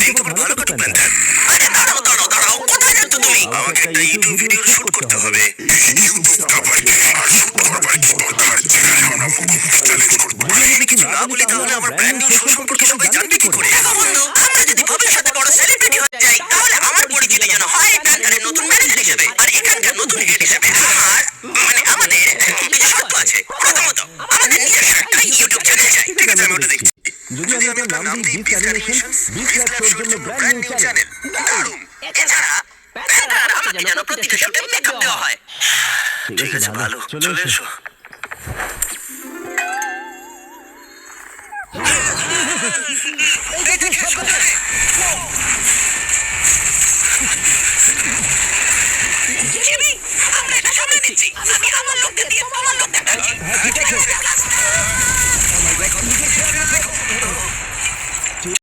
এই তোমার ভালো কথা প্ল্যান। আরে দাঁড়াও দাঁড়াও দাঁড়াও, কোথায় যাচ্ছ তুমি? আমাকে একটা ইউটিউব ভিডিও শুট করতে হবে। ইউটিউবটা ভাই আর শুট করার ভাই কি দরকার? আমরা চ্যালেঞ্জ করব। আমি কিছু না বলি তাহলে আমার ব্র্যান্ড নিউ শো সম্পর্কে সবাই জানবে কি করে? দেখো বন্ধু, আমরা যদি ভবিষ্যতে বড় সেলিব্রিটি হয়ে যাই তাহলে আমার পরিচিতি যেন হয় ব্যাংকারের নতুন ম্যানেজার হিসেবে আর এখানকার নতুন হেড হিসেবে। আর মানে আমাদের কিছু শর্ত আছে। প্রথমত আমাদের নিজস্ব একটা ইউটিউব চ্যানেল চাই। ঠিক আছে, আমি ওটা দেখছি। যদি আমি আপনার নাম দিই বিচ অ্যানিমেশন, বিচ লাইভ শোর জন্য ব্র্যান্ড নিউ চ্যানেল। দারুণ। এছাড়া ব্যাংকার আমাকে যেন প্রতিটা শুটে মেকআপ দেওয়া হয়। ঠিক আছে, ভালো, চলে এসো। এই দেখে শেষ কোথায়?